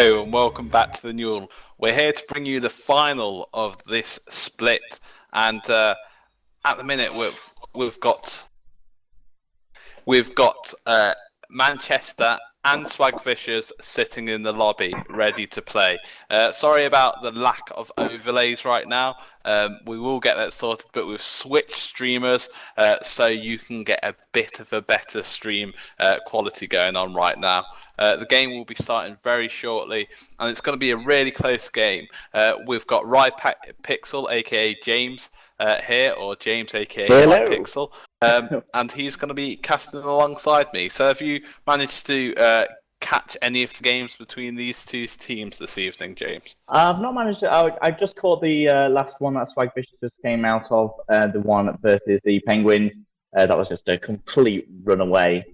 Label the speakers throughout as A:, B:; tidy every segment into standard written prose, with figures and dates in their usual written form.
A: Hello and welcome back to the Newell. We're here to bring you the final of this split, and at the minute we've got Manchester and Swagvicious sitting in the lobby, ready to play. Sorry about the lack of overlays right now. We will get that sorted, but we've switched streamers so you can get a bit of a better stream quality going on right now. The game will be starting very shortly, and it's going to be a really close game. We've got Pixel, aka James, here, or James, aka Pixel, and he's going to be casting alongside me. So have you managed to catch any of the games between these two teams this evening, James?
B: I've not managed to. I just caught the last one that Swagvicious just came out of, the one versus the Penguins. That was just a complete runaway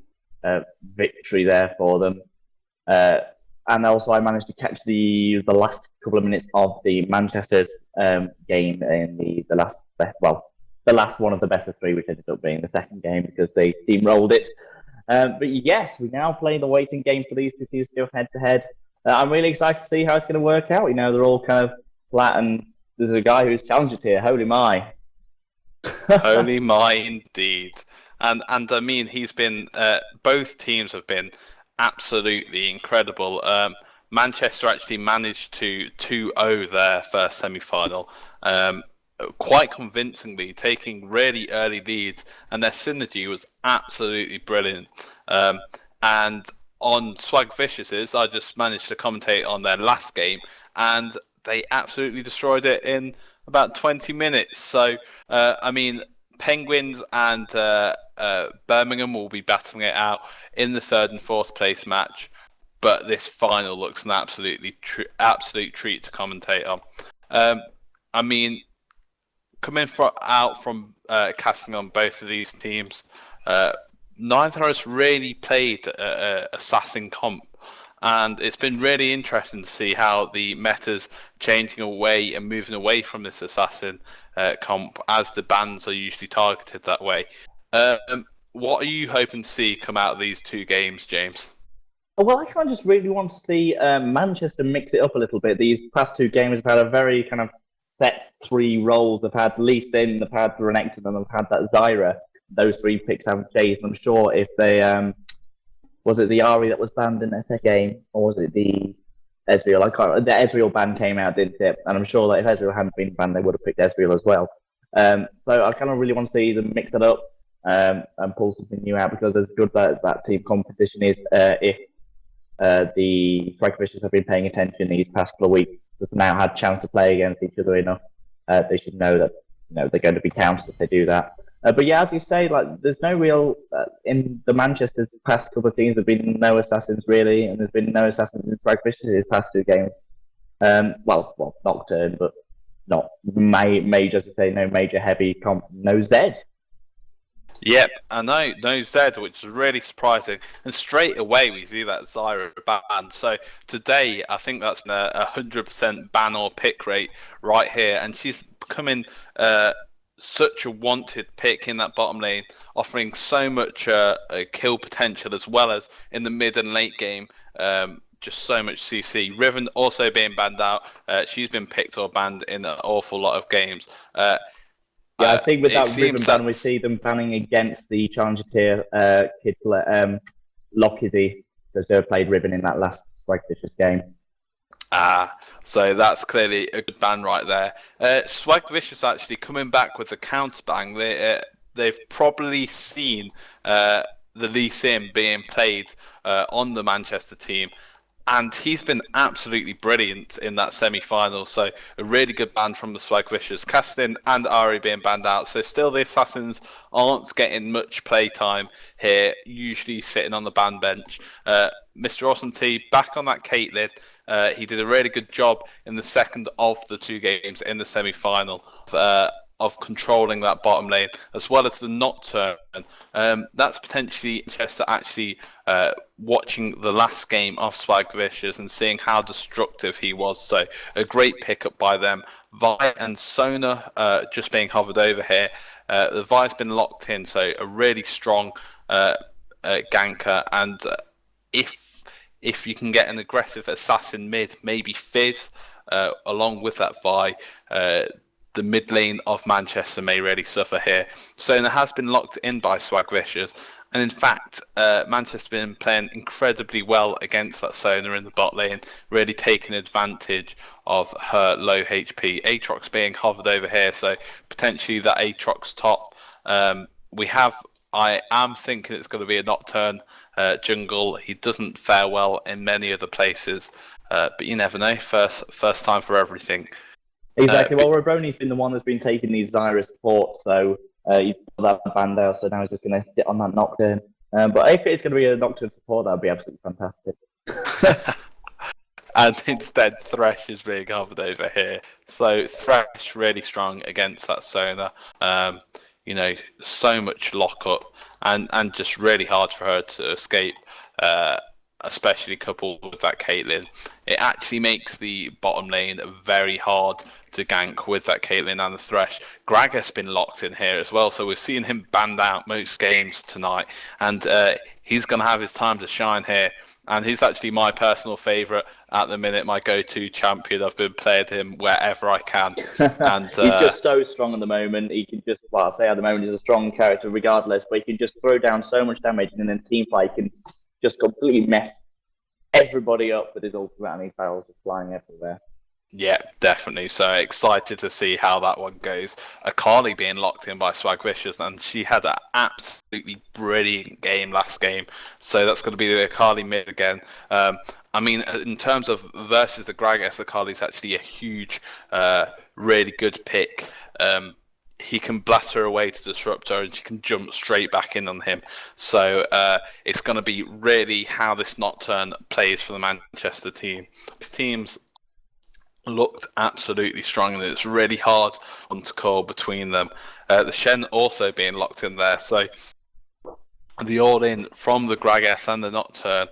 B: victory there for them. And also, I managed to catch the last couple of minutes of the Manchester's game in the last one of the best of three, which ended up being the second game because they steamrolled it. But yes, we now play the waiting game for these two teams to go head to head. I'm really excited to see how it's going to work out. You know, they're all kind of flat, and there's a guy who's challenged here. Holy my!
A: Holy my, indeed. And I mean, he's been. Both teams have been absolutely incredible. Manchester actually managed to 2-0 their first semi-final, quite convincingly, taking really early leads, and their synergy was absolutely brilliant. And on Swagvicious's, I just managed to commentate on their last game, and they absolutely destroyed it in about 20 minutes. So, I mean, Penguins and Birmingham will be battling it out in the third and fourth place match, but this final looks an absolute treat to commentate on. I mean, coming out from casting on both of these teams, neither has really played Assassin comp, and it's been really interesting to see how the meta's changing away and moving away from this Assassin comp, as the bans are usually targeted that way. What are you hoping to see come out of these two games, James?
B: Well, I kind of just really want to see Manchester mix it up a little bit. These past two games have had a very kind of set three roles. They've had Lee Sin, they've had Renekton, and they've had that Zyra. Those three picks haven't changed. I'm sure if they was it the Ari that was banned in their second game, or was it the Ezreal? The Ezreal ban came out, didn't it? And I'm sure that if Ezreal hadn't been banned, they would have picked Ezreal as well. So I kind of really want to see them mix it up and pull something new out, because as good as that team competition is, if the Swagvicious have been paying attention these past couple of weeks, they've now had a chance to play against each other enough. They should know that they're going to be counted if they do that. But yeah, as you say, like there's no real in the Manchester's past couple of teams. There've been no assassins really, and there's been no assassins in Swagvicious' past two games. Well, Nocturne, but not major, as you say, no major heavy comp, no Zed.
A: Yep, I know, no Zed, which is really surprising. And straight away we see that Zyra ban. So today, I think that's been a 100% ban or pick rate right here. And she's becoming such a wanted pick in that bottom lane, offering so much kill potential, as well as in the mid and late game. Just so much CC. Riven also being banned out. She's been picked or banned in an awful lot of games.
B: Yeah, I see with that Riven ban, we see them banning against the Challenger tier kid, Lockizzy, because they played Riven in that last Swagvicious game.
A: So that's clearly a good ban right there. Swagvicious actually coming back with the counter bang. They've probably seen the Lee Sin being played on the Manchester team, and he's been absolutely brilliant in that semi-final. So a really good ban from the Swagvicious. Castin and Ari being banned out. So still the Assassins aren't getting much play time here, usually sitting on the ban bench. Mr. Awesome T back on that Caitlyn. He did a really good job in the second of the two games in the semi-final of controlling that bottom lane, as well as the Nocturne. That's potentially interesting, actually watching the last game of Swagvicious and seeing how destructive he was. So a great pickup by them. Vi and Sona just being hovered over here. The Vi's been locked in, so a really strong ganker. And if if you can get an aggressive assassin mid, maybe Fizz, along with that Vi, the mid lane of Manchester may really suffer here. Sona has been locked in by Swagvicious, and in fact, Manchester's been playing incredibly well against that Sona in the bot lane, really taking advantage of her low HP. Aatrox being hovered over here, so potentially that Aatrox top. I am thinking it's going to be a Nocturne jungle. He doesn't fare well in many other places, but you never know. First time for everything.
B: Exactly. Well, Robroni's been the one that's been taking these Zyra support, so you put that band out, so now he's just going to sit on that Nocturne. But if it's going to be a Nocturne support, that would be absolutely fantastic.
A: And instead, Thresh is being hovered over here. So Thresh really strong against that Sona. So much lockup and just really hard for her to escape, especially coupled with that Caitlyn. It actually makes the bottom lane very hard to gank with that Caitlyn and the Thresh. Gragas been locked in here as well, so we've seen him banned out most games tonight, and he's going to have his time to shine here. And he's actually my personal favourite at the minute, my go-to champion. I've been playing him wherever I can. And
B: he's just so strong at the moment. He can just, well, I say at the moment he's a strong character regardless, but he can just throw down so much damage, and then teamfight can just completely mess everybody up with his ultimate, and his barrels just flying everywhere.
A: Yeah, definitely. So excited to see how that one goes. Akali being locked in by Swagvicious, and she had an absolutely brilliant game last game. So that's going to be the Akali mid again. In terms of versus the Gragas, Akali's actually a huge, really good pick. He can blast her away to disrupt her, and she can jump straight back in on him. So it's going to be really how this Nocturne plays for the Manchester team. This team's looked absolutely strong, and it's really hard to call between them. The Shen also being locked in there, so the all-in from the Gragas and the Nocturne,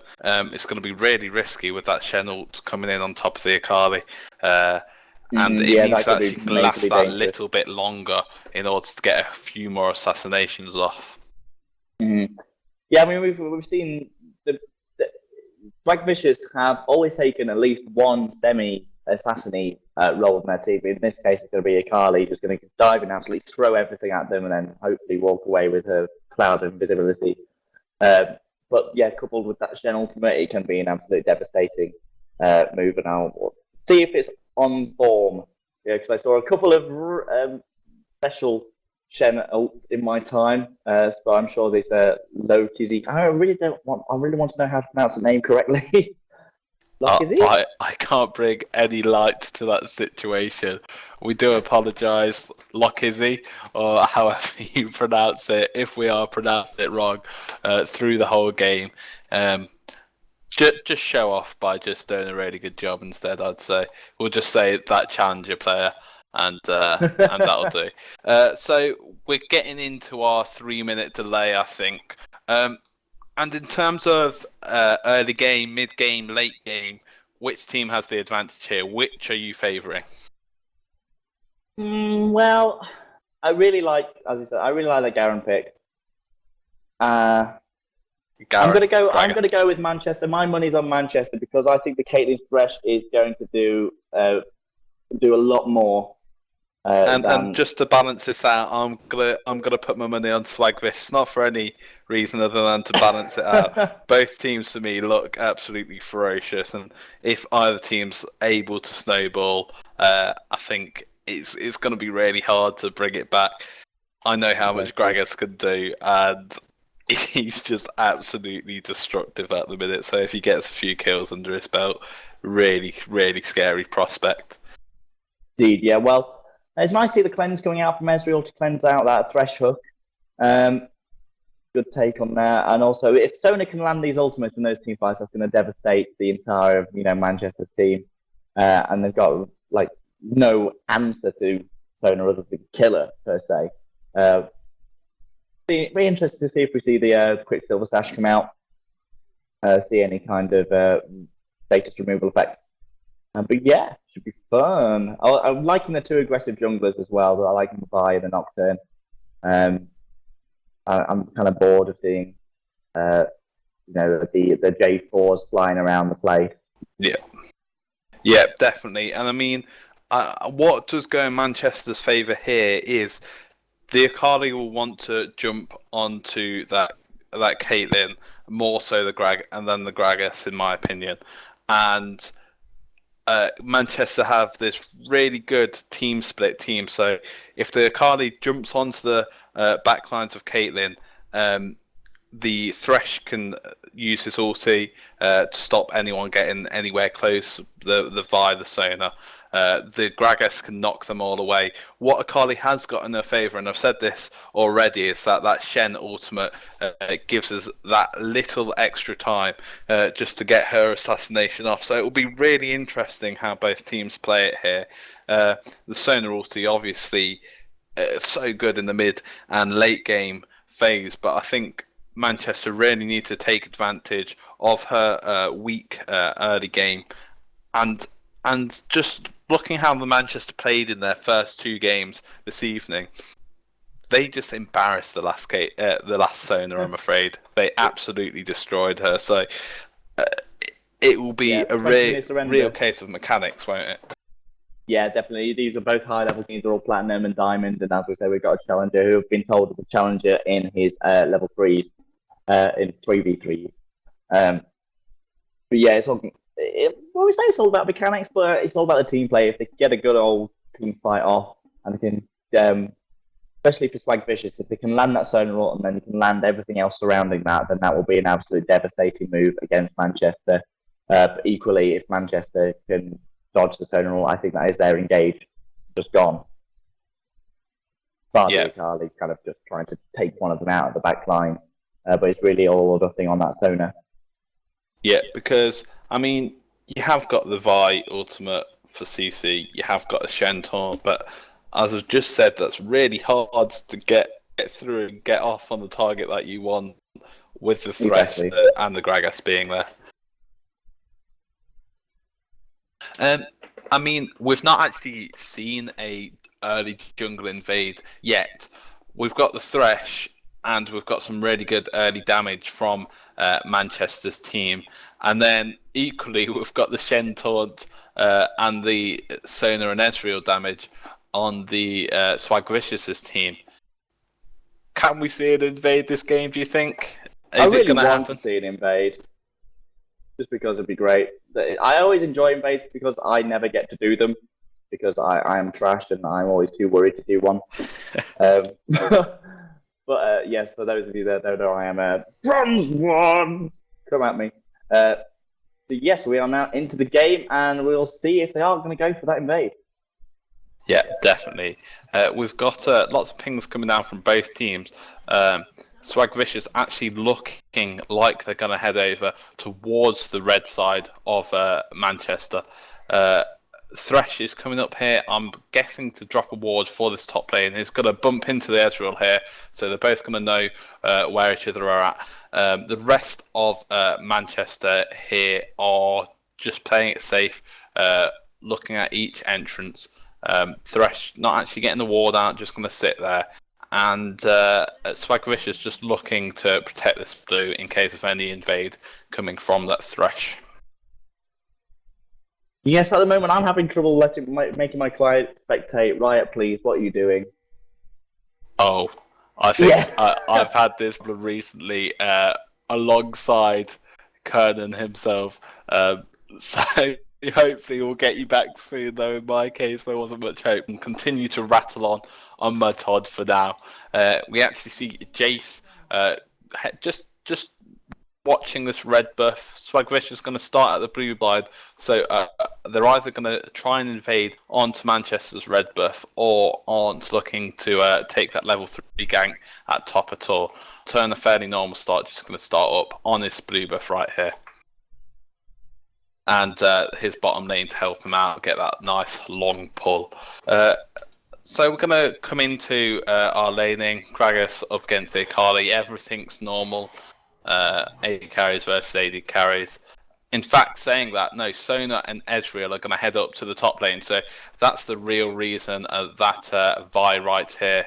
A: it's going to be really risky with that Shen ult coming in on top of the Akali. And it means that she can last that little bit longer in order to get a few more assassinations off.
B: Mm-hmm. Yeah, I mean, we've seen the Swagvicious have always taken at least one semi-assassin role in their team. In this case, it's going to be Akali, just going to dive and absolutely throw everything at them, and then hopefully walk away with her cloud of invisibility. But yeah, coupled with that Shen ultimate, it can be an absolute devastating move, and I'll see if it's on form. Yeah, because I saw a couple of special Shen ults in my time, so I'm sure this low Kizzy. I really want to know how to pronounce the name correctly.
A: I can't bring any light to that situation. We do apologise, Lockizzy, or however you pronounce it, if we are pronouncing it wrong through the whole game. Just show off by just doing a really good job instead, I'd say. We'll just say that challenger player, and that'll do. So we're getting into our 3-minute delay, I think. And in terms of early game, mid game, late game, which team has the advantage here? Which are you favouring?
B: Well, I really like, as you said, the Garen pick. I'm gonna go with Manchester. My money's on Manchester because I think the Caitlyn Thresh is going to do a lot more.
A: And just to balance this out, I'm gonna put my money on Swagvicious, not for any reason other than to balance it out. Both teams to me look absolutely ferocious, and if either team's able to snowball, I think it's going to be really hard to bring it back. I know how much Gragas can do, and he's just absolutely destructive at the minute. So if he gets a few kills under his belt, really, really scary prospect.
B: Indeed, yeah. Well, it's nice to see the cleanse coming out from Ezreal to cleanse out that Thresh hook. Good take on that. And also, if Sona can land these ultimates in those team fights, that's going to devastate the entire Manchester team. And they've got no answer to Sona other than killer per se. Be interested to see if we see the Quicksilver Sash come out. See any kind of status removal effects. But yeah, should be fun. I'm liking the two aggressive junglers as well. But I like the Vi and the Nocturne. I'm kind of bored of seeing the J4s flying around the place.
A: Yeah, definitely. And I mean, what does go in Manchester's favour here is the Akali will want to jump onto that Caitlyn, more so the Grag, and then the Gragas, in my opinion. And Manchester have this really good team split team. So if the Akali jumps onto the backlines of Caitlyn, the Thresh can use his ulti to stop anyone getting anywhere close. The Vi, the Sona, the Gragas can knock them all away. What Akali has got in her favour, and I've said this already, is that Shen ultimate gives us that little extra time just to get her assassination off. So it will be really interesting how both teams play it here. The Sona ulti, obviously, so good in the mid and late game phase, but I think Manchester really need to take advantage of her weak early game, and just looking how the Manchester played in their first 2 games this evening, they just embarrassed the last Sona. I'm afraid they absolutely destroyed her. So it will be a real case of mechanics, won't it?
B: Yeah, definitely. These are both high-level teams. They're all Platinum and Diamond. And as we say, we've got a challenger who have been told is a challenger in his level 3s, in 3v3s. But yeah, it's all... we say it's all about mechanics, but it's all about the team play. If they get a good old team fight off, and they can, especially for Swagvicious, if they can land that Sona ult and then you can land everything else surrounding that, then that will be an absolute devastating move against Manchester. But equally, if Manchester can dodge the Sona ult, I think that is their engage just gone. Bardi Akali kind of just trying to take one of them out of the back line, but it's really all or nothing on that Sona.
A: Yeah, because I mean, you have got the Vi ultimate for CC, you have got a Shen taunt, but as I've just said, that's really hard to get through and get off on the target that you want with the Thresh and the Gragas being there. I mean, we've not actually seen a early jungle invade yet. We've got the Thresh, and we've got some really good early damage from Manchester's team. And then equally, we've got the Shen taunt and the Sona and Ezreal damage on the Swagvicious' team. Can we see it invade this game, do you think?
B: I really want to see it invade. Just because it'd be great. I always enjoy invades because I never get to do them, because I am trash and I'm always too worried to do one. But yes, for those of you that don't know, I am a bronze one. Come at me. So yes, we are now into the game, and we'll see if they are going to go for that invade.
A: Yeah, definitely. We've got lots of pings coming down from both teams. Swagvicious actually looking like they're going to head over towards the red side of Manchester. Thresh is coming up here, I'm guessing, to drop a ward for this top lane. He's going to bump into the Ezreal here, so they're both going to know where each other are at. The rest of Manchester here are just playing it safe, looking at each entrance. Thresh not actually getting the ward out, just going to sit there. And Swagvicious just looking to protect this blue in case of any invade coming from that Thresh.
B: Yes, at the moment I'm having trouble making my client spectate. Riot, please, what are you doing?
A: Oh, I think I've had this recently alongside Kernan himself. So hopefully we'll get you back soon, though. In my case, there wasn't much hope. And continue to rattle on my Todd for now. We actually see Jace just watching this red buff. Swagvicious is going to start at the blue side, so they're either going to try and invade onto Manchester's red buff, or aren't looking to take that level 3 gank at top at all. Turn a fairly normal start, just going to start up on his blue buff right here. And his bottom lane to help him out, get that nice long pull. So we're going to come into our laning. Gragas up against the Akali. Everything's normal. AD carries versus AD carries. In fact, saying that, no, Sona and Ezreal are going to head up to the top lane. So that's the real reason that Vi right here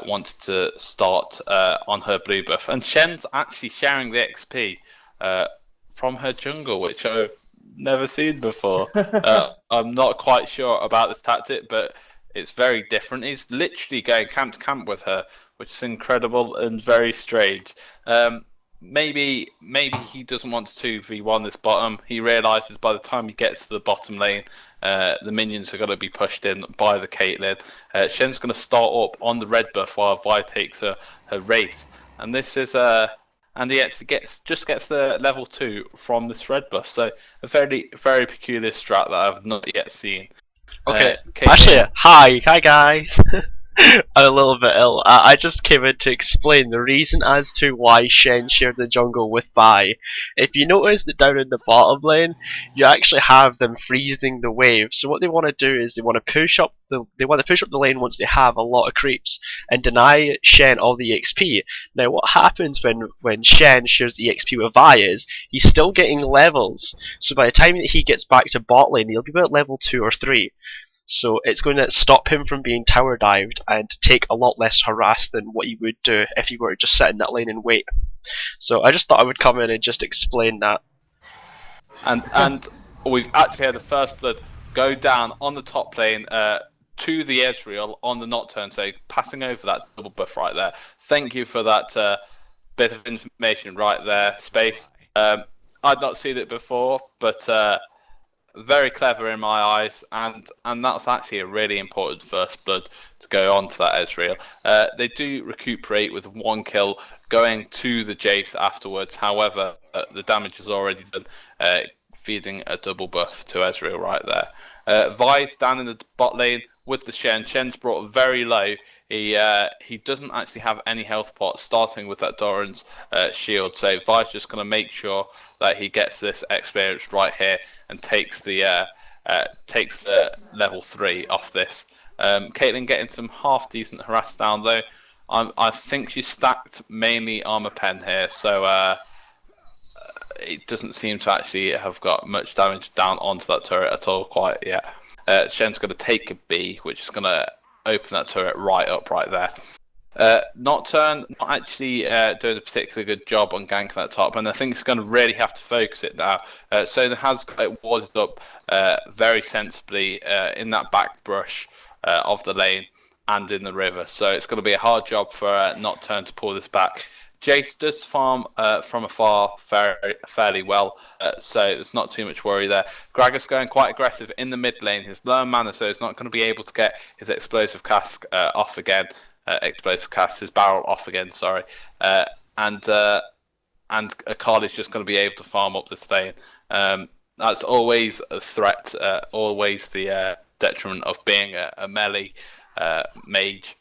A: wanted to start on her blue buff. And Shen's actually sharing the XP from her jungle, which I've never seen before. I'm not quite sure about this tactic, but it's very different. He's literally going camp to camp with her, which is incredible and very strange. Maybe he doesn't want to 2v1 this bottom. He realizes by the time he gets to the bottom lane, the minions are going to be pushed in by the Caitlyn. Shen's going to start up on the red buff while Vi takes her race, and this is and he actually gets the level 2 from this red buff. So a very peculiar strat that I've not yet seen.
C: Okay, actually, hi guys. I'm a little bit ill. I just came in to explain the reason as to why Shen shared the jungle with Vi. If you notice that down in the bottom lane, you actually have them freezing the wave. So what they want to do is they want to push up the lane once they have a lot of creeps and deny Shen all the EXP. Now what happens when Shen shares the EXP with Vi is he's still getting levels. So by the time that he gets back to bot lane, he'll be about level 2 or 3. So it's going to stop him from being tower dived and take a lot less harass than what he would do if he were to just sit in that lane and wait. So I just thought I would come in and just explain that.
A: And we've actually had the first blood go down on the top lane to the Ezreal on the Nocturne, so passing over that double buff right there. Thank you for that bit of information right there, Space. I'd not seen it before, but very clever in my eyes, and that's actually a really important first blood to go on to that Ezreal. They do recuperate with 1 kill going to the Jace afterwards. However, the damage is already done, feeding a double buff to Ezreal right there. Vi's down in the bot lane with the Shen. Shen's brought very low. He doesn't actually have any health pots, starting with that Doran's shield. So Vi's just going to make sure that he gets this experience right here and takes the level 3 off this. Caitlyn getting some half decent harass down though. I think she's stacked mainly armor pen here, so it doesn't seem to actually have got much damage down onto that turret at all quite yet. Shen's going to take a B, which is going to open that turret right up right there. Nocturne not actually doing a particularly good job on ganking that top, and I think it's going to really have to focus it now. Soden has got it warded up very sensibly in that back brush of the lane and in the river, so it's going to be a hard job for Nocturne to pull this back. Jace does farm from afar fairly well, so there's not too much worry there. Gragas going quite aggressive in the mid lane. His low mana, so he's not going to be able to get his explosive cask off again. His barrel off again, sorry. And Akali's just going to be able to farm up this lane. That's always a threat, always the detriment of being a melee mage.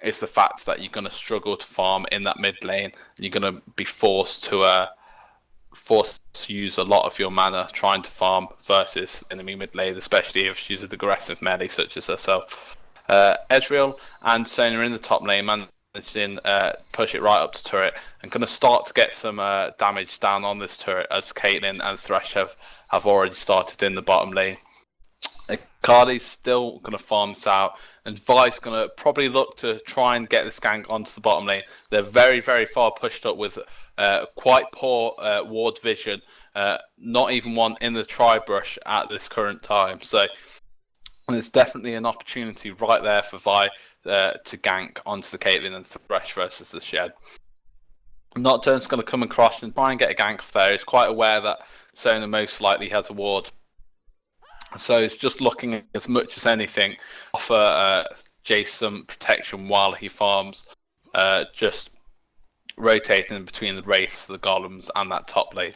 A: It's the fact that you're going to struggle to farm in that mid lane. You're going to be forced to use a lot of your mana trying to farm versus enemy mid lane, especially if she's an aggressive melee such as herself. Ezreal and Sona in the top lane, managing push it right up to turret, and going to start to get some damage down on this turret as Caitlyn and Thresh have already started in the bottom lane. Akali's still going to farm this out, and Vi's going to probably look to try and get this gank onto the bottom lane. They're very far pushed up with quite poor ward vision, not even one in the tri-brush at this current time. So there's definitely an opportunity right there for Vi to gank onto the Caitlyn and Thresh versus the Shed. Nocturne's going to come across and try and get a gank off there. He's quite aware that Sona most likely has a ward. So he's just looking as much as anything offer Jace some protection while he farms, just rotating between the Wraiths, the Golems, and that top lane.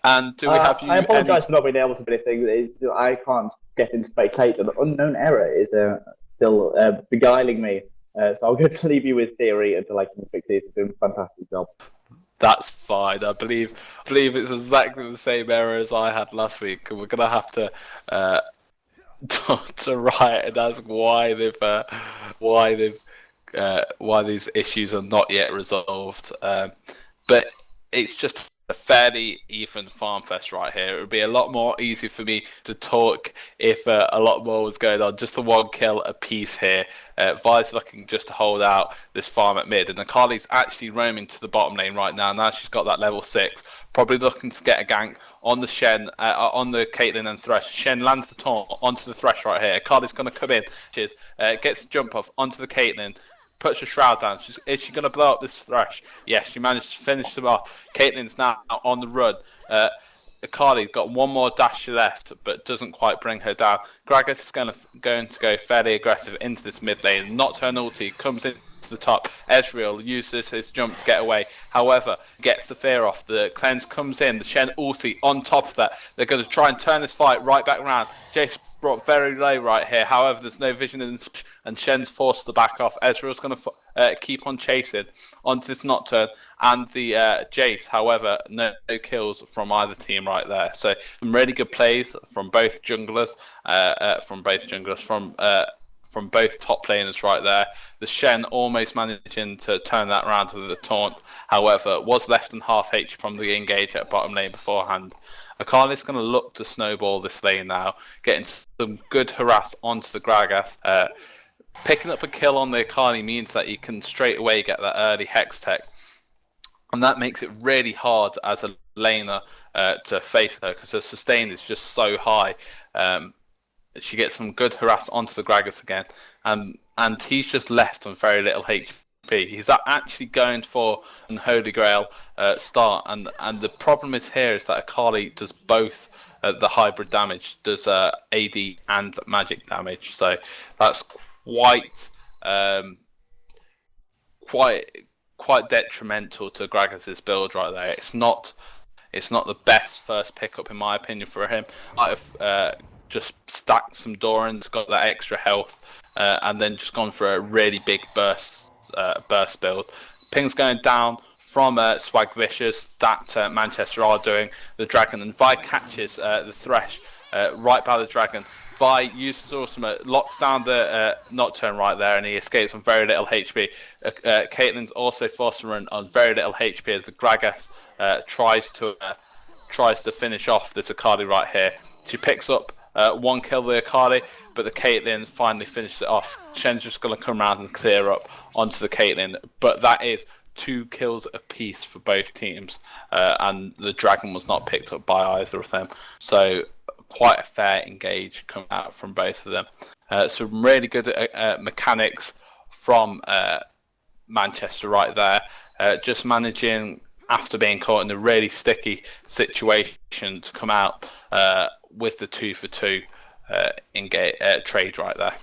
A: And do we have you?
B: I apologise for not being able to do anything. I can't get into spectator. The unknown error is still beguiling me. So I'm going to leave you with theory until I can fix this. You're doing a fantastic job.
A: That's fine. I believe it's exactly the same error as I had last week, and we're gonna have to write and ask why these issues are not yet resolved. But it's just a fairly even farm fest right here. It would be a lot more easy for me to talk if a lot more was going on. Just the 1 kill a piece here. Vi's looking just to hold out this farm at mid, and Akali's actually roaming to the bottom lane right now. Now she's got that level 6, probably looking to get a gank on the Shen, on the Caitlyn and Thresh. Shen lands the taunt onto the Thresh right here. Akali's going to come in. She gets the jump off onto the Caitlyn. Puts her shroud down. Is she going to blow up this Thresh? Yes, she managed to finish them off. Caitlyn's now on the run. Akali got one more dash left, but doesn't quite bring her down. Gragas is going to go fairly aggressive into this mid lane. Nocturne ulti comes in to the top. Ezreal uses his jump to get away. However, gets the fear off. The cleanse comes in. The Shen ulti on top of that. They're going to try and turn this fight right back around. Jace brought very low right here. However, there's no vision in, and Shen's forced to back off. Ezreal's going to keep on chasing onto this Nocturne and the Jace. However, no kills from either team right there. So some really good plays from both junglers, from both top laners right there. The Shen almost managing to turn that around with a taunt. However, was left in half H from the engage at bottom lane beforehand. Akali's going to look to snowball this lane now, getting some good harass onto the Gragas. Picking up a kill on the Akali means that you can straight away get that early Hex Tech. And that makes it really hard as a laner to face her, because her sustain is just so high. She gets some good harass onto the Gragas again. And he's just left on very little HP. He's actually going for an Holy Grail start, and the problem is here is that Akali does both the hybrid damage, does AD and magic damage, so that's quite detrimental to Gragas' build right there. It's not the best first pickup in my opinion for him. Might have just stacked some Dorans, got that extra health, and then just gone for a really big burst build. Ping's going down from Swagvicious, that Manchester are doing the dragon, and Vi catches the Thresh right by the dragon. Vi uses ultimate, locks down the Nocturne right there, and he escapes on very little HP. Caitlyn's also forced to run on very little HP as the Gragas tries to finish off this Akali right here. She picks up 1 kill the Akali, but the Caitlyn finally finished it off. Shen's just going to come around and clear up onto the Caitlyn, but that is 2 kills apiece for both teams, and the dragon was not picked up by either of them. So quite a fair engage coming out from both of them. Some really good mechanics from Manchester right there, just managing, after being caught in a really sticky situation, to come out with the 2 for 2 trade right there.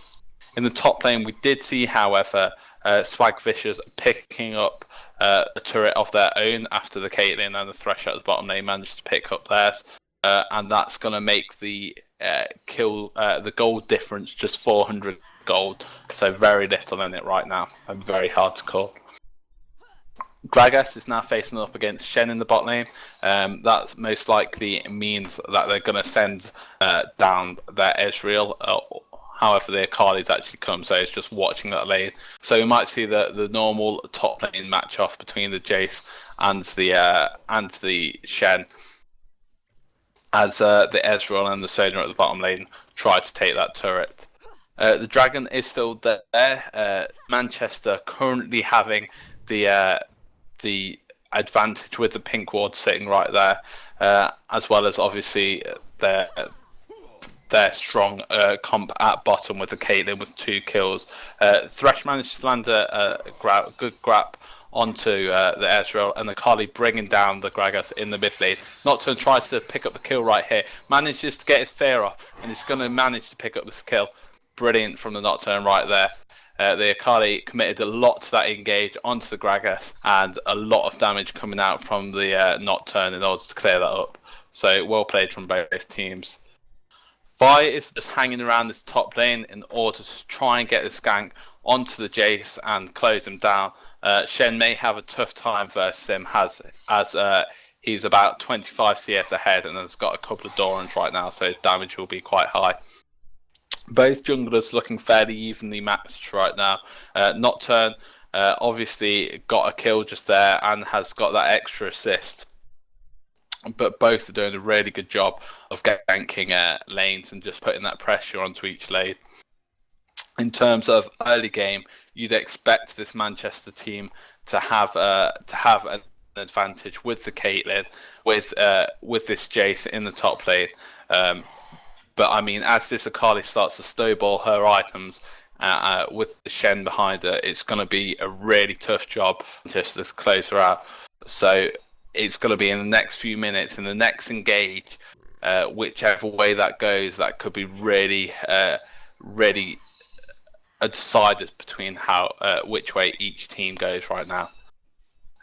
A: In the top lane, we did see, however, Swagvicious picking up a turret of their own after the Caitlyn and the Thresh at the bottom lane managed to pick up theirs, and that's going to make the the gold difference just 400 gold, so very little in it right now and very hard to call. Gragas is now facing up against Shen in the bot lane. That most likely means that they're going to send down their Ezreal. However, the Akali's actually come, so it's just watching that lane. So we might see the normal top lane match off between the Jace and the Shen, as the Ezreal and the Sonya at the bottom lane try to take that turret. The dragon is still there. Manchester currently having the advantage with the pink ward sitting right there, as well as obviously their strong comp at bottom with the Caitlyn with 2 kills. Thresh managed to land a good grab onto the Ezreal, and the Akali bringing down the Gragas in the mid lane. Nocturne tries to pick up the kill right here, manages to get his fear off, and he's going to manage to pick up this kill. Brilliant from the Nocturne right there. The Akali committed a lot to that engage onto the Gragas, and a lot of damage coming out from the Nocturne in order to clear that up. So well played from both teams. Vi is just hanging around this top lane in order to try and get this gank onto the Jace and close him down. Shen may have a tough time versus him, as he's about 25 CS ahead and has got a couple of Dorans right now, so his damage will be quite high. Both junglers looking fairly evenly matched right now. Nocturne obviously got a kill just there and has got that extra assist but both are doing a really good job of ganking lanes and just putting that pressure onto each lane. In terms of early game, you'd expect this Manchester team to have an advantage with the Caitlyn, with this Jace in the top lane. But I mean, as this Akali starts to snowball her items with the Shen behind her, it's going to be a really tough job just to close her out. So it's going to be in the next few minutes, in the next engage, whichever way that goes, that could be really decided between which way each team goes right now.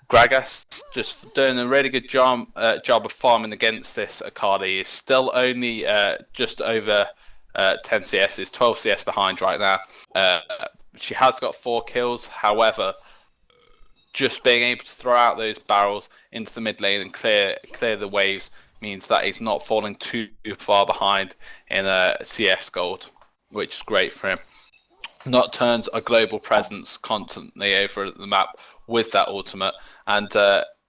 A: Gragas just doing a really good job of farming against this Akali. Is still only just over 10 CS, is 12 CS behind right now. She has got 4 kills, however, just being able to throw out those barrels into the mid lane and clear the waves means that he's not falling too far behind in CS gold, which is great for him. Nocturne's a global presence constantly over the map with that ultimate, and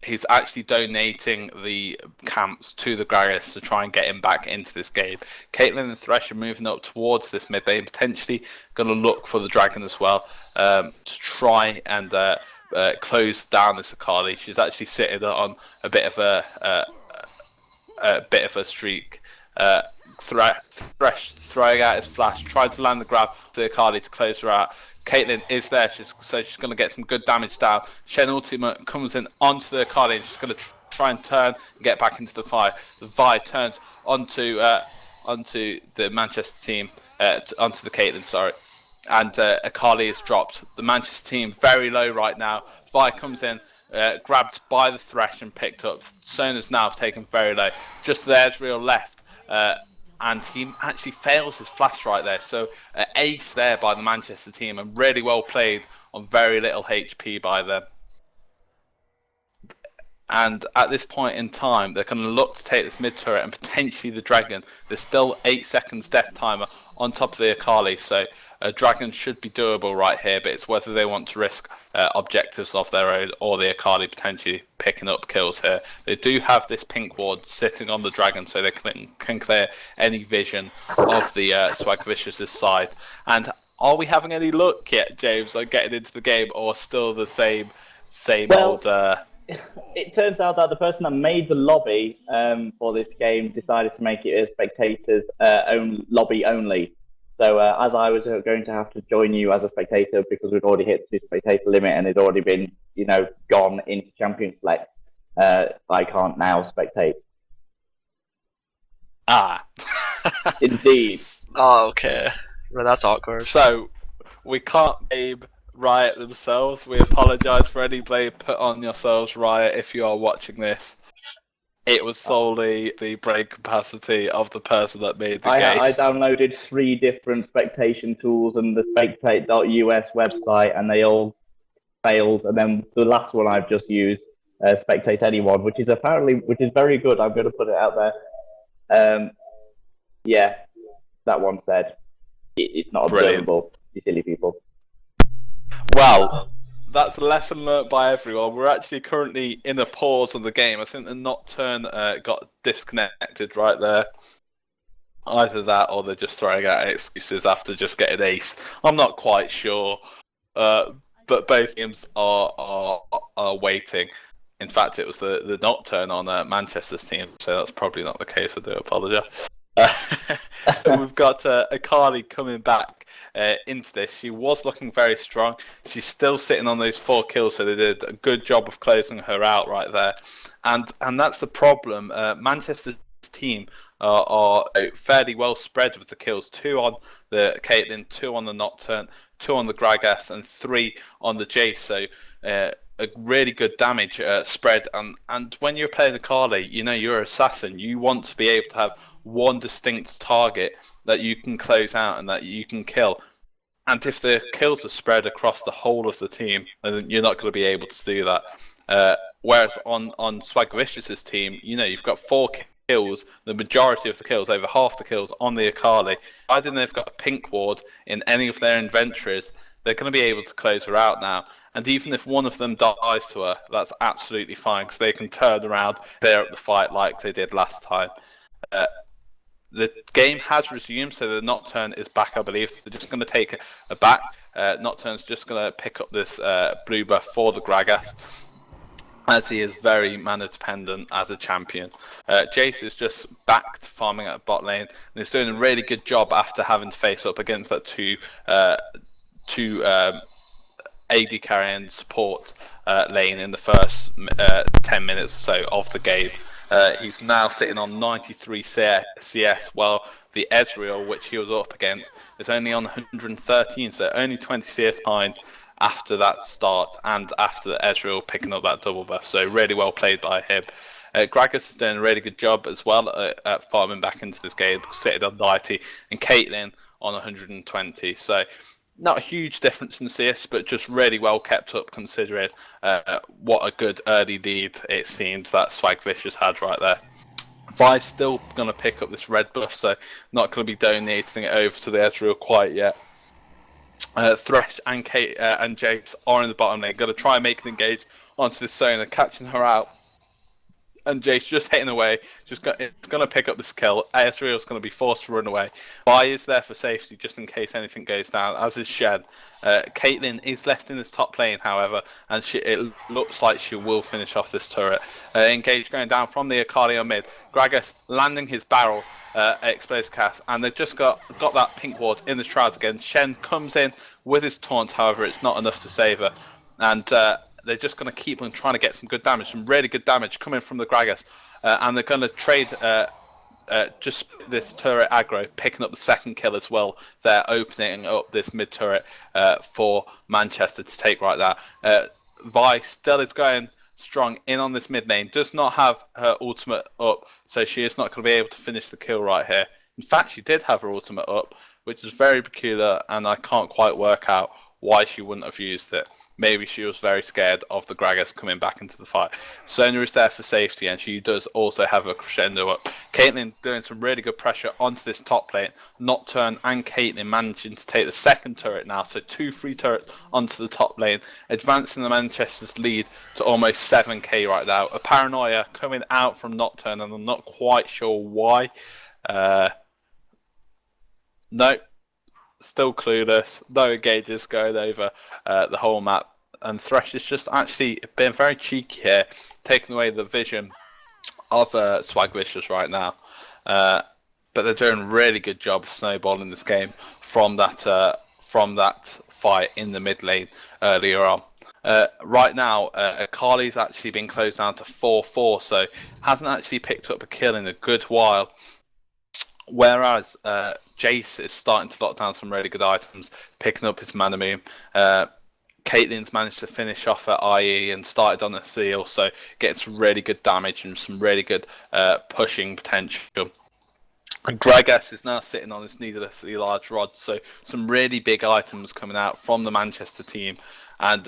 A: he's actually donating the camps to the Gragas to try and get him back into this game. Caitlyn and Thresh are moving up towards this mid lane, potentially going to look for the dragon as well to try and close down this Akali. She's actually sitting on a bit of a streak. Thresh throwing out his flash, trying to land the grab to Akali to close her out. Caitlyn is there, so she's going to get some good damage down. Shen ultimate comes in onto the Akali and she's going to try and turn and get back into the Vi. The Vi turns onto the Manchester team, onto the Caitlyn, sorry. And Akali is dropped. The Manchester team very low right now. Vi comes in, grabbed by the Thresh and picked up. Sona's now taken very low. Just there's real left. And he actually fails his flash right there. So ace there by the Manchester team, and really well played on very little HP by them. And at this point in time, they're going to look to take this mid turret and potentially the dragon. There's still 8 seconds death timer on top of the Akali, so a dragon should be doable right here, but it's whether they want to risk objectives of their own or the Akali potentially picking up kills here. They do have this pink ward sitting on the dragon, so they can clear any vision of the Swagvicious' side. And are we having any luck yet, James, on getting into the game, or still the same old...
B: It turns out that the person that made the lobby for this game decided to make it a spectators lobby only. So as I was going to have to join you as a spectator because we'd already hit the spectator limit and it'd already been, gone into Champion Select, I can't now spectate. Indeed.
C: Oh, okay. Well, that's awkward.
A: So, we can't blame Riot themselves. We apologise for any blame put on yourselves, Riot, if you are watching this. It was solely the brain capacity of the person that made the game.
B: I downloaded 3 different spectation tools and the spectate.us website, and they all failed. And then the last one I've just used, Spectate Anyone, which is very good. I'm going to put it out there. Yeah, that one said it's not observable. You silly people.
A: Well, that's a lesson learnt by everyone. We're actually currently in a pause on the game. I think the Nocturne got disconnected right there. Either that or they're just throwing out excuses after just getting ace. I'm not quite sure. But both teams are waiting. In fact, it was the Nocturne on Manchester's team, so that's probably not the case. I do apologise. We've got Akali coming back into this. She was looking very strong. She's still sitting on those 4 kills, so they did a good job of closing her out right there. And that's the problem. Manchester's team are fairly well spread with the kills. 2 on the Caitlyn, 2 on the Nocturne, 2 on the Gragas, and 3 on the Jace. So a really good damage spread. And when you're playing Akali, you're an assassin. You want to be able to have one distinct target that you can close out and that you can kill. And if the kills are spread across the whole of the team, then you're not going to be able to do that. Whereas on Swagvicious' team, you've got 4 kills, the majority of the kills, over half the kills on the Akali. Either they've got a pink ward in any of their inventories, they're going to be able to close her out now. And even if one of them dies to her, that's absolutely fine because they can turn around, clear up the fight like they did last time. The game has resumed, so the Nocturne is back, I believe. They're just going to take a back. Nocturne's just going to pick up this blue buff for the Gragas, as he is very mana dependent as a champion. Jace is just back to farming at bot lane, and he's doing a really good job after having to face up against that two AD carry and support lane in the first 10 minutes or so of the game. He's now sitting on 93 CS, while the Ezreal, which he was up against, is only on 113, so only 20 CS behind after that start and after the Ezreal picking up that double buff. So really well played by him. Gragas is doing a really good job as well at farming back into this game, sitting on 90, and Caitlyn on 120. So not a huge difference in CS, but just really well kept up considering what a good early lead it seems that Swagvicious had right there. Vi's still going to pick up this red buff, so not going to be donating it over to the Ezreal quite yet. Thresh and Kate and Jace are in the bottom lane, going to try and make an engage onto this zone and catching her out. And Jace just hitting away, it's going to pick up this kill. Ezreal's going to be forced to run away. Vi is there for safety just in case anything goes down, as is Shen. Caitlyn is left in this top lane, however, and it looks like she will finish off this turret. Engage going down from the Akali on mid. Gragas landing his barrel. Explosive cast, and they've just got that pink ward in the shroud again. Shen comes in with his taunt, however, it's not enough to save her, and they're just going to keep on trying to get some good damage, some really good damage coming from the Gragas, and they're going to trade just this turret aggro, picking up the second kill as well. They're opening up this mid turret for Manchester to take right there. Vi still is going strong in on this mid lane, does not have her ultimate up, so she is not going to be able to finish the kill right here. In fact, she did have her ultimate up, which is very peculiar, and I can't quite work out why she wouldn't have used it. Maybe she was very scared of the Gragas coming back into the fight. Sonya is there for safety, and she does also have a crescendo up. Caitlyn doing some really good pressure onto this top lane. Nocturne and Caitlyn managing to take the second turret now, so 2 free turrets onto the top lane, advancing the Manchester's lead to almost 7k right now. A paranoia coming out from Nocturne, and I'm not quite sure why. No. Still clueless. No engages going over the whole map, and Thresh is just actually being very cheeky here, taking away the vision of Swagvicious right now. But they're doing a really good job of snowballing this game from that fight in the mid lane earlier on. Right now, Akali's actually been closed down to 4-4, so hasn't actually picked up a kill in a good while. Whereas Jace is starting to lock down some really good items, picking up his mana moon. Caitlyn's managed to finish off at IE and started on a seal, so getting some really good damage and some really good pushing potential. And Gragas is now sitting on this needlessly large rod, so some really big items coming out from the Manchester team. And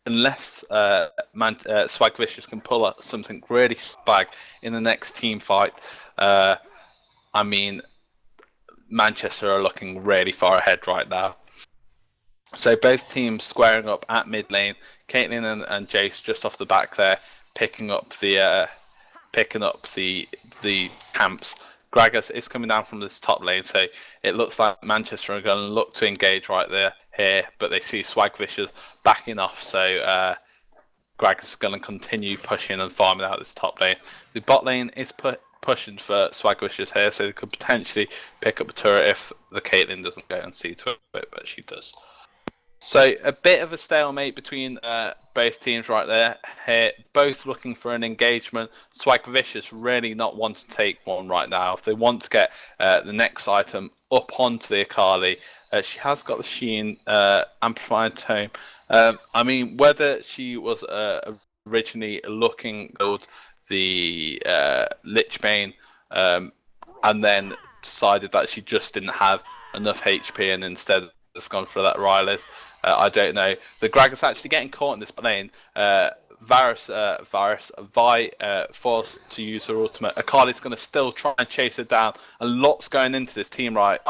A: unless Swagvicious can pull up something really swag in the next team fight, I mean, Manchester are looking really far ahead right now. So both teams squaring up at mid lane. Caitlyn and Jace just off the back there, picking up the camps. Gragas is coming down from this top lane, so it looks like Manchester are going to look to engage right there here, but they see Swagvicious backing off, so Gragas is going to continue pushing and farming out this top lane. The bot lane is pushing for Swagvicious here, so they could potentially pick up a turret if the Caitlyn doesn't go and see to it, but she does. So a bit of a stalemate between both teams right there here, both looking for an engagement. Swagvicious really not want to take one right now. If they want to get the next item up onto the Akali, she has got the Sheen amplified tome. I mean, whether she was originally looking at the Lichbane and then decided that she just didn't have enough HP and instead has gone for that Rylith. I don't know. The Gragas actually getting caught in this lane. Vi forced to use her ultimate. Akali's going to still try and chase her down. A lot's going into this team right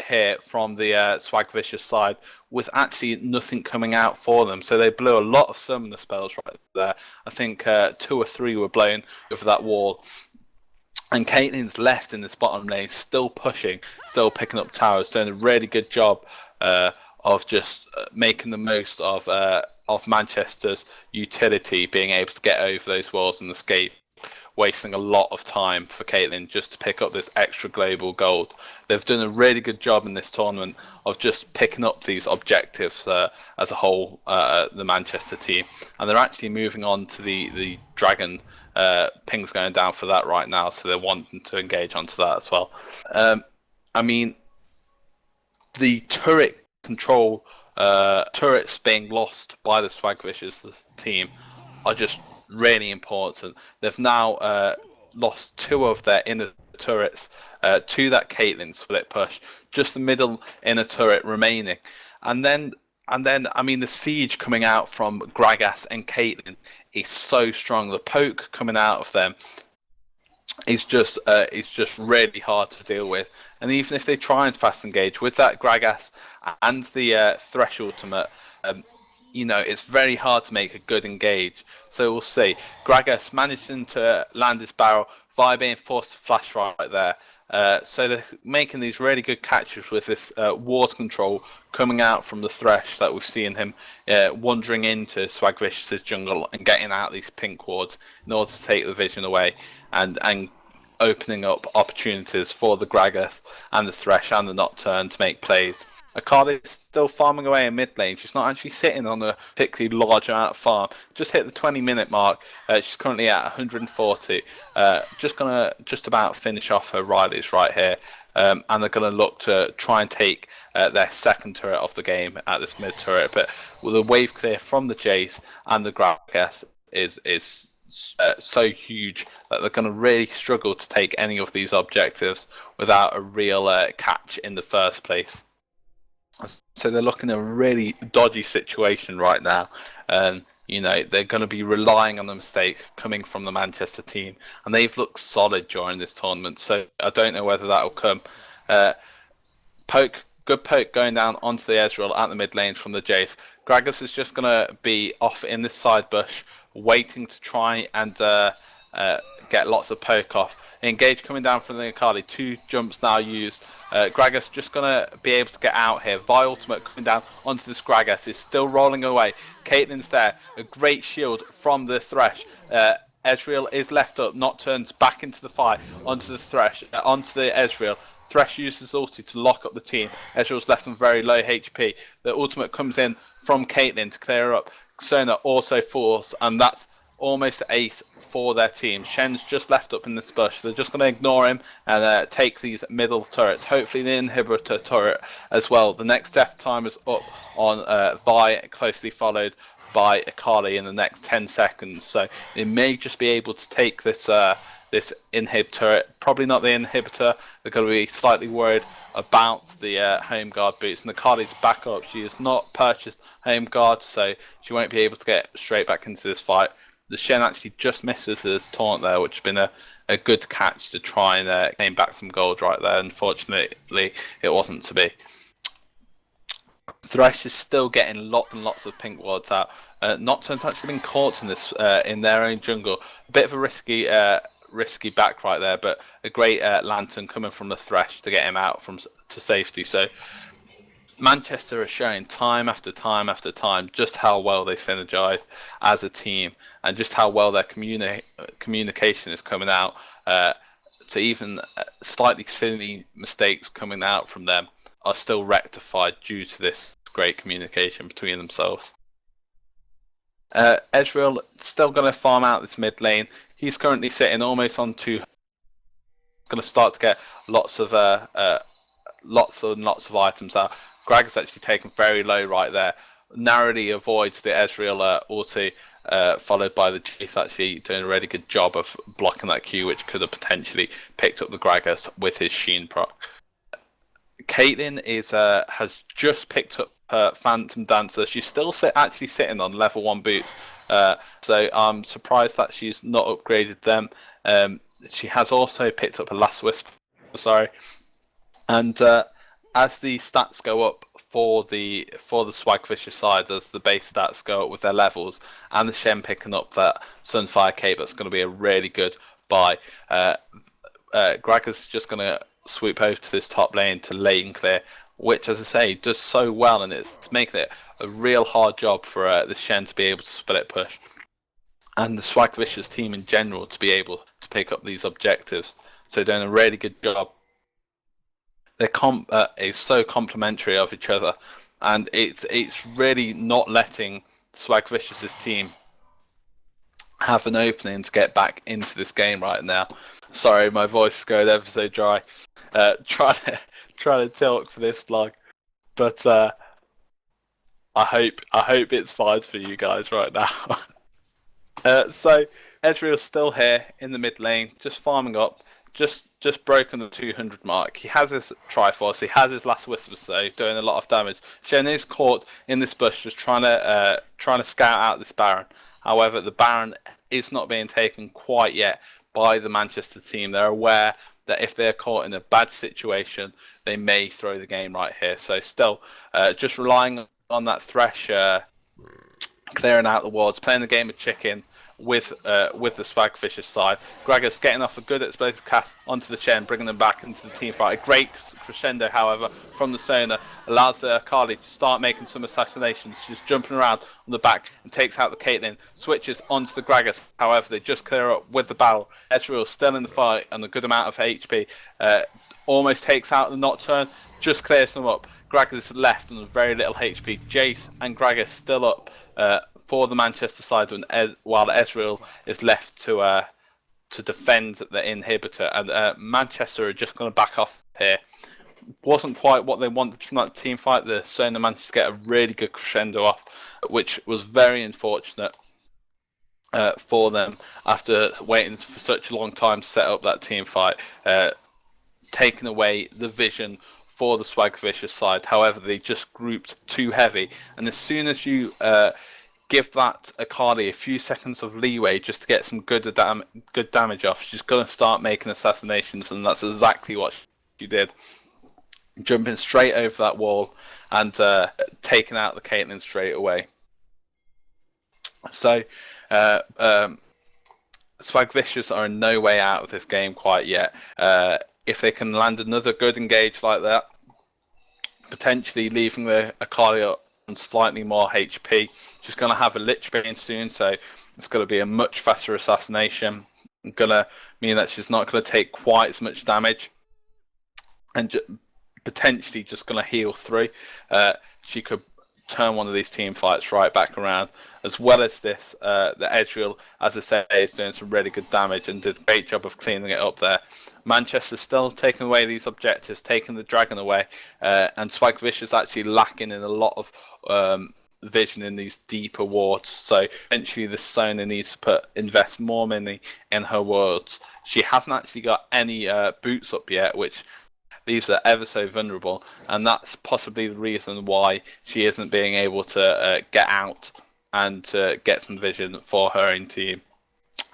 A: here from the Swagvicious side, with actually nothing coming out for them. So they blew a lot of summoner spells right there. I think 2 or 3 were blown over that wall. And Caitlyn's left in this bottom lane, still pushing, still picking up towers, doing a really good job of just making the most of Manchester's utility, being able to get over those walls and escape, wasting a lot of time for Caitlyn just to pick up this extra global gold. They've done a really good job in this tournament of just picking up these objectives as a whole, the Manchester team, and they're actually moving on to the Dragon. Ping's going down for that right now, so they're wanting to engage onto that as well. I mean, the turret control, turrets being lost by the Swagvicious team are just really important. They've now lost 2 of their inner turrets to that Caitlyn split push, just the middle inner turret remaining, and then I mean the siege coming out from Gragas and Caitlyn is so strong. The poke coming out of them is just really hard to deal with. And even if they try and fast engage with that Gragas and the Thresh ultimate, it's very hard to make a good engage. So we'll see. Gragas managing to land his barrel, Vi being forced to flash right there. So they're making these really good catches with this ward control coming out from the Thresh that we've seen him wandering into Swagvicious' jungle and getting out these pink wards in order to take the vision away and opening up opportunities for the Gragas and the Thresh and the Nocturne to make plays. Akali's still farming away in mid lane. She's not actually sitting on a particularly large amount of farm. Just hit the 20-minute mark. She's currently at 140. Just about finish off her Rileys right here. And they're going to look to try and take their second turret of the game at this mid turret. But with the wave clear from the Jace and the Gragas is so huge that they're going to really struggle to take any of these objectives without a real catch in the first place. So they're looking at a really dodgy situation right now. They're going to be relying on the mistake coming from the Manchester team, and they've looked solid during this tournament. So I don't know whether that will come. Good poke going down onto the Ezreal at the mid lane from the Jace. Gragas is just going to be off in this side bush, waiting to try and get lots of poke off. Engage coming down from the Akali. 2 jumps now used. Gragas just going to be able to get out here. Vi ultimate coming down onto this Gragas is still rolling away. Caitlyn's there. A great shield from the Thresh. Ezreal is left up. Nocturne's back into the fight onto the Thresh, onto the Ezreal. Thresh uses ulti to lock up the team. Ezreal's left on very low HP. The ultimate comes in from Caitlyn to clear up. Sona also falls, and that's almost 8 for their team. Shen's just left up in this bush. They're just going to ignore him and take these middle turrets. Hopefully the inhibitor turret as well. The next death time is up on Vi, closely followed by Akali in the next 10 seconds. So they may just be able to take this this inhib turret. Probably not the inhibitor. They're going to be slightly worried about the home guard boots. And Akali's back up. She has not purchased home guard, so she won't be able to get straight back into this fight. The Shen actually just misses this taunt there, which has been a good catch to try and gain back some gold right there. Unfortunately, it wasn't to be. Thresh is still getting lots and lots of pink wards out. Nocturne's actually been caught in this in their own jungle. A bit of a risky back right there, but a great lantern coming from the Thresh to get him out to safety. So Manchester are showing time after time after time just how well they synergize as a team and just how well their communication is coming out. To even slightly silly mistakes coming out from them are still rectified due to this great communication between themselves. Ezreal still going to farm out this mid lane. He's currently sitting almost on 2. Going to start to get lots and lots of items out. Greg is actually taken very low right there. Narrowly avoids the Ezreal ulti, followed by the Jace actually doing a really good job of blocking that Q, which could have potentially picked up the Gragas with his Sheen proc. Caitlyn has just picked up her Phantom Dancer. She's still actually sitting on level 1 boots, So I'm surprised that she's not upgraded them. She has also picked up a Last Wisp, sorry, and as the stats go up for the Swagvicious side, as the base stats go up with their levels, and the Shen picking up that Sunfire Cape, that's going to be a really good buy. Gragas just going to swoop over to this top lane to lane clear, which, as I say, does so well, and it's making it a real hard job for the Shen to be able to split push, and the Swagvicious team in general to be able to pick up these objectives. So doing a really good job. They're so complementary of each other, and it's really not letting Swagvicious's team have an opening to get back into this game right now. Sorry, my voice is going ever so dry. Trying to talk for this long, but I hope it's fine for you guys right now. So Ezreal's still here in the mid lane, just farming up. Just broken the 200 mark. He has his Triforce, he has his Last Whisper, so doing a lot of damage. Shen is caught in this bush, just trying to scout out this Baron. However, the Baron is not being taken quite yet by the Manchester team. They're aware that if they're caught in a bad situation, they may throw the game right here. So still, just relying on that Thresh clearing out the wards, playing the game of chicken with the Swagvicious side. Gragas getting off a good explosive cast onto the Shen, bringing them back into the team fight. A great crescendo, however, from the Sona allows the Akali to start making some assassinations. She's jumping around on the back and takes out the Caitlyn, switches onto the Gragas. However, they just clear up with the battle. Ezreal still in the fight and a good amount of HP. Almost takes out the Nocturne, just clears them up. Gragas is left on very little HP. Jace and Gragas still up for the Manchester side, while Ezreal is left to defend the inhibitor, and Manchester are just going to back off here. Wasn't quite what they wanted from that team fight. The Sona managed to get a really good crescendo off, which was very unfortunate for them after waiting for such a long time to set up that team fight, taking away the vision for the Swagvicious side. However, they just grouped too heavy, and as soon as you give that Akali a few seconds of leeway just to get some good damage off, she's going to start making assassinations, and that's exactly what she did. Jumping straight over that wall and taking out the Caitlyn straight away. So, Swagvicious are in no way out of this game quite yet. If they can land another good engage like that, potentially leaving the Akali on slightly more HP. She's going to have a Lich Bane soon, so it's going to be a much faster assassination. It's going to mean that she's not going to take quite as much damage, and potentially just going to heal through. She could turn one of these team fights right back around. As well as this, the Ezreal, as I say, is doing some really good damage and did a great job of cleaning it up there. Manchester's still taking away these objectives, taking the dragon away, and Swagvicious actually lacking in a lot of vision in these deeper wards. So eventually the Sona needs to invest more money in her wards. She hasn't actually got any boots up yet, which leaves her ever so vulnerable, and that's possibly the reason why she isn't being able to get out and to get some vision for her own team.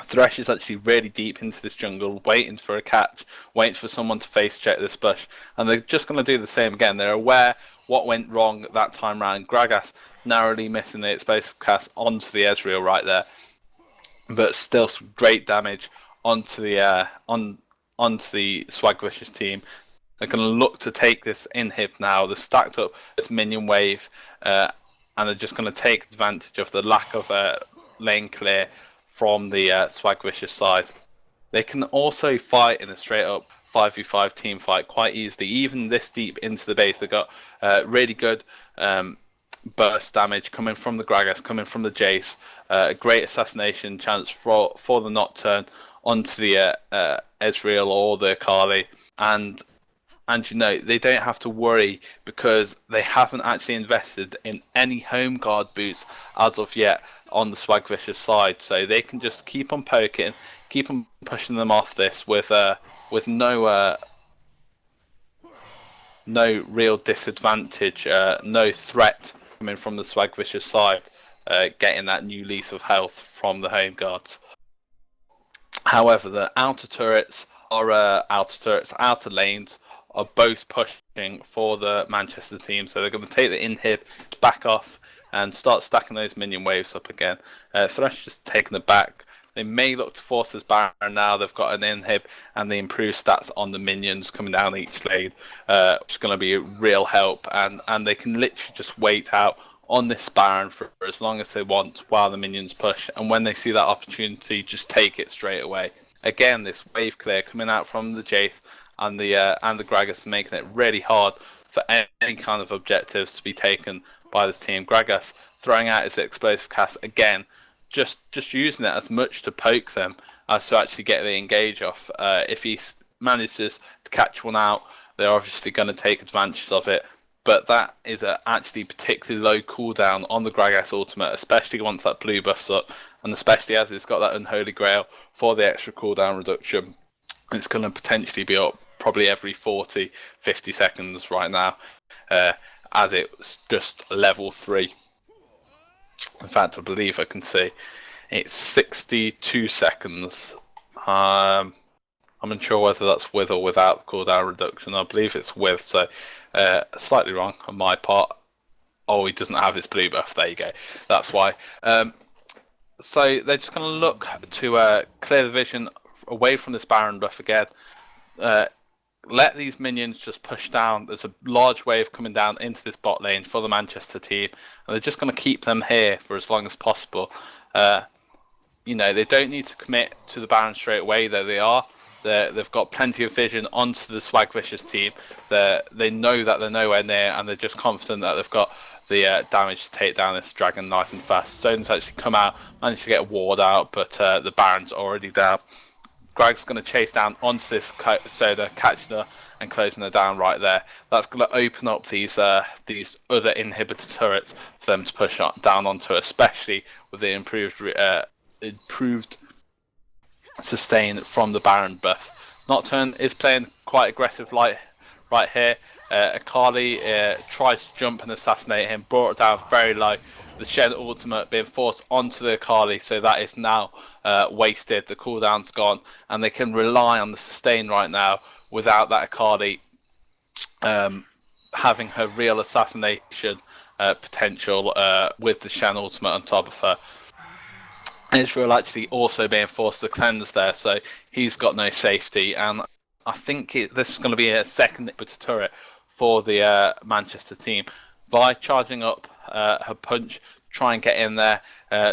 A: Thresh is actually really deep into this jungle, waiting for a catch, waiting for someone to face check this bush, and they're just going to do the same again. They're aware what went wrong that time round. Gragas narrowly missing the explosive cast onto the Ezreal right there, but still some great damage onto the Swagvicious team. They're going to look to take this inhib now. They're stacked up with minion wave, and they're just going to take advantage of the lack of lane clear from the Swagvicious side. They can also fight in a straight up 5v5 team fight quite easily, even this deep into the base. They've got really good burst damage coming from the Gragas, coming from the Jace, a great assassination chance for the Nocturne onto the Ezreal or the Akali, and you know, they don't have to worry because they haven't actually invested in any home guard boots as of yet on the Swagvicious side, so they can just keep on poking, keep on pushing them off this with no real disadvantage, no threat coming from the Swagvicious side. getting that new lease of health from the home guards. However, the outer lanes are both pushing for the Manchester team, so they're going to take the inhib back off and start stacking those minion waves up again. Thresh just taking it back. They may look to force this Baron now. They've got an inhib and the improved stats on the minions coming down each lane, which is going to be a real help. And they can literally just wait out on this Baron for as long as they want while the minions push. And when they see that opportunity, just take it straight away. Again, this wave clear coming out from the Jace and the Gragas, making it really hard for any kind of objectives to be taken by this team. Gragas throwing out his explosive cast again, just using it as much to poke them as to actually get the engage off. If he manages to catch one out, they're obviously going to take advantage of it. But that is actually particularly low cooldown on the Gragas ultimate, especially once that blue buff's up, and especially as it's got that Unholy Grail for the extra cooldown reduction. It's going to potentially be up probably every 40, 50 seconds right now, as it's just level 3. In fact, I believe I can see it's 62 seconds. I'm unsure whether that's with or without cooldown reduction. I believe it's with, so slightly wrong on my part. Oh, he doesn't have his blue buff. There you go. That's why. So they're just going to look to clear the vision away from this Baron buff again. Let these minions just push down. There's a large wave coming down into this bot lane for the Manchester team, and they're just going to keep them here for as long as possible. You know, they don't need to commit to the Baron straight away, though they are. They've got plenty of vision onto the Swagvicious team. They know that they're nowhere near, and they're just confident that they've got the damage to take down this dragon nice and fast. Zone's actually come out, managed to get a ward out, but the Baron's already down. Greg's going to chase down onto this Soda, catching her and closing her down right there. That's going to open up these other inhibitor turrets for them to push down onto, especially with the improved sustain from the Baron buff. Nocturne is playing quite aggressive right here. Akali tries to jump and assassinate him, brought it down very low. The Shen ultimate being forced onto the Akali, so that is now wasted. The cooldown's gone, and they can rely on the sustain right now without that Akali having her real assassination potential with the Shen ultimate on top of her. Israel actually also being forced to cleanse there, so he's got no safety, and I think this is going to be a second inhibitor turret for the Manchester team. Vi charging up her punch, try and get in there,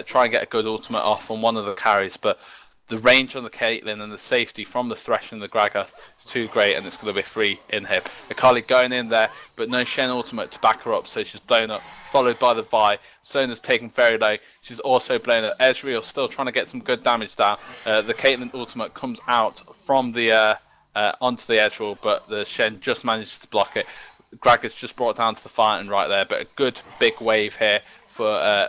A: try and get a good ultimate off on one of the carries, but the range on the Caitlyn and the safety from the Thresh and the Gragas is too great, and it's going to be free inhib. Akali going in there, but no Shen ultimate to back her up, so she's blown up, followed by the Vi. Sona's taken very low. She's also blown up. Ezreal still trying to get some good damage down. The Caitlyn ultimate comes out from the onto the Ezreal, but the Shen just manages to block it. Gragas just brought down to the fighting right there, but a good big wave here for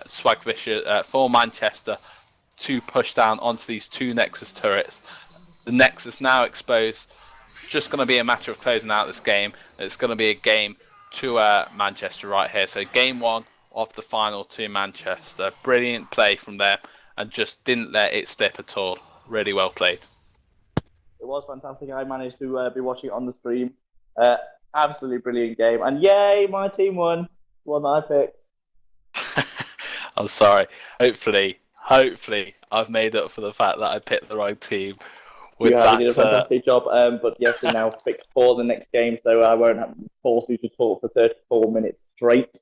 A: Swagvicious for Manchester to push down onto these two Nexus turrets. The Nexus now exposed. Just going to be a matter of closing out this game. It's going to be a game to Manchester right here. So game 1 of the final to Manchester. Brilliant play from them, and just didn't let it slip at all. Really well played.
B: It was fantastic. I managed to be watching it on the stream. Absolutely brilliant game. And yay, my team won. One that I picked.
A: I'm sorry. Hopefully, I've made up for the fact that I picked the wrong team.
B: You did a fantastic job. But yes, we're now fixed for the next game, so I won't force you to talk for 34 minutes straight.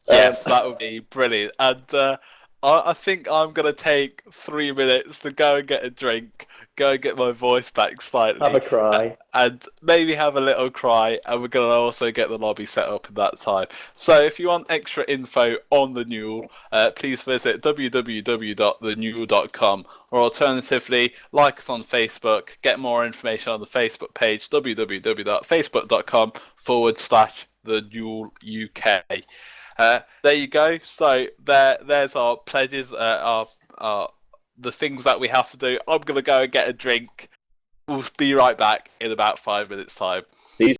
A: Yes, that would be brilliant. And I think I'm going to take 3 minutes to go and get a drink, go and get my voice back slightly.
B: Have a cry.
A: And maybe have a little cry, and we're going to also get the lobby set up in that time. So if you want extra info on the Newell, please visit www.thenewell.com, or alternatively, like us on Facebook, get more information on the Facebook page, www.facebook.com/thenewelluk. There you go. So there's our pledges, the things that we have to do. I'm going to go and get a drink. We'll be right back in about 5 minutes' time.